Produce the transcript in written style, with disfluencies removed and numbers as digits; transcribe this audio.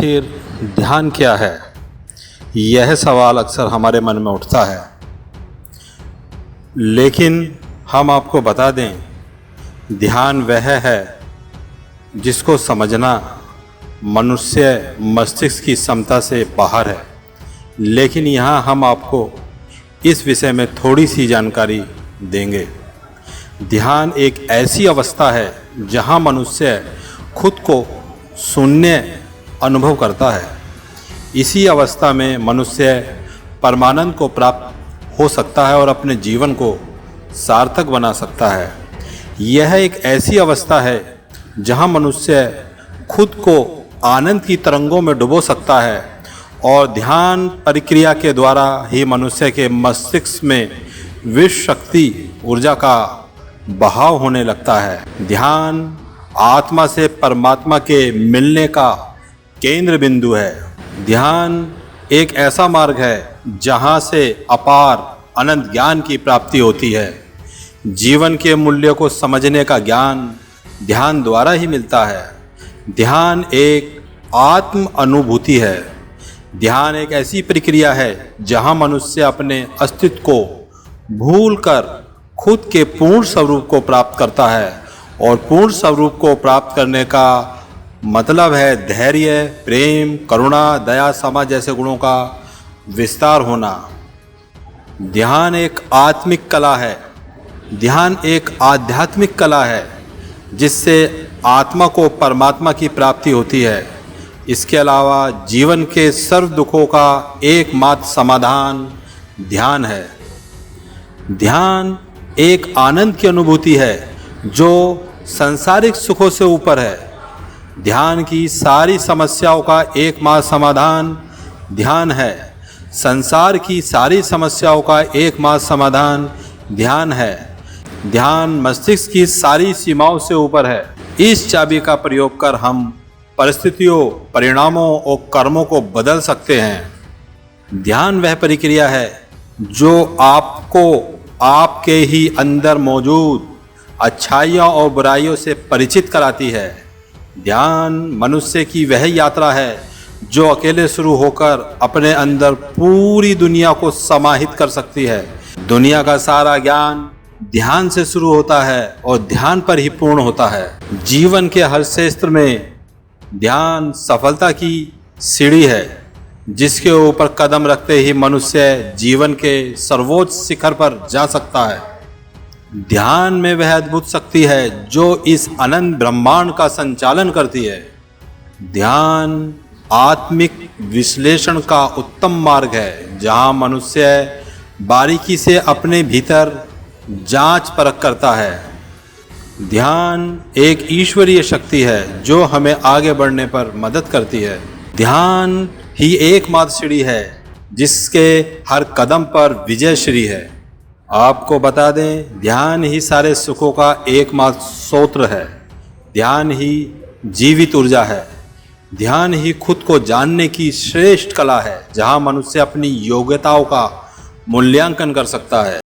आखिर ध्यान क्या है? यह सवाल अक्सर हमारे मन में उठता है। लेकिन हम आपको बता दें, ध्यान वह है जिसको समझना मनुष्य मस्तिष्क की क्षमता से बाहर है। लेकिन यहाँ हम आपको इस विषय में थोड़ी सी जानकारी देंगे। ध्यान एक ऐसी अवस्था है जहाँ मनुष्य खुद को शून्य अनुभव करता है। इसी अवस्था में मनुष्य परमानंद को प्राप्त हो सकता है और अपने जीवन को सार्थक बना सकता है। यह एक ऐसी अवस्था है जहां मनुष्य खुद को आनंद की तरंगों में डुबो सकता है और ध्यान प्रक्रिया के द्वारा ही मनुष्य के मस्तिष्क में विश्व शक्ति ऊर्जा का बहाव होने लगता है। ध्यान आत्मा से परमात्मा के मिलने का केंद्र बिंदु है। ध्यान एक ऐसा मार्ग है जहाँ से अपार अनंत ज्ञान की प्राप्ति होती है। जीवन के मूल्यों को समझने का ज्ञान ध्यान द्वारा ही मिलता है। ध्यान एक आत्म अनुभूति है। ध्यान एक ऐसी प्रक्रिया है जहाँ मनुष्य अपने अस्तित्व को भूलकर खुद के पूर्ण स्वरूप को प्राप्त करता है और पूर्ण स्वरूप को प्राप्त करने का मतलब है धैर्य, प्रेम, करुणा, दया, क्षमा जैसे गुणों का विस्तार होना। ध्यान एक आत्मिक कला है। ध्यान एक आध्यात्मिक कला है जिससे आत्मा को परमात्मा की प्राप्ति होती है। इसके अलावा जीवन के सर्व दुखों का एकमात्र समाधान ध्यान है। ध्यान एक आनंद की अनुभूति है जो सांसारिक सुखों से ऊपर है। ध्यान की सारी समस्याओं का एकमात्र समाधान ध्यान है। संसार की सारी समस्याओं का एकमात्र समाधान ध्यान है। ध्यान मस्तिष्क की सारी सीमाओं से ऊपर है। इस चाबी का प्रयोग कर हम परिस्थितियों, परिणामों और कर्मों को बदल सकते हैं। ध्यान वह प्रक्रिया है जो आपको आपके ही अंदर मौजूद अच्छाइयों और बुराइयों से परिचित कराती है। ध्यान मनुष्य की वह यात्रा है जो अकेले शुरू होकर अपने अंदर पूरी दुनिया को समाहित कर सकती है। दुनिया का सारा ज्ञान ध्यान से शुरू होता है और ध्यान पर ही पूर्ण होता है। जीवन के हर क्षेत्र में ध्यान सफलता की सीढ़ी है जिसके ऊपर कदम रखते ही मनुष्य जीवन के सर्वोच्च शिखर पर जा सकता है। ध्यान में वह अद्भुत शक्ति है जो इस अनंत ब्रह्मांड का संचालन करती है। ध्यान आत्मिक विश्लेषण का उत्तम मार्ग है जहां मनुष्य बारीकी से अपने भीतर जांच परख करता है। ध्यान एक ईश्वरीय शक्ति है जो हमें आगे बढ़ने पर मदद करती है। ध्यान ही एकमात्र सीढ़ी है जिसके हर कदम पर विजय श्री है। आपको बता दें, ध्यान ही सारे सुखों का एकमात्र स्रोत है। ध्यान ही जीवित ऊर्जा है। ध्यान ही खुद को जानने की श्रेष्ठ कला है जहां मनुष्य अपनी योग्यताओं का मूल्यांकन कर सकता है।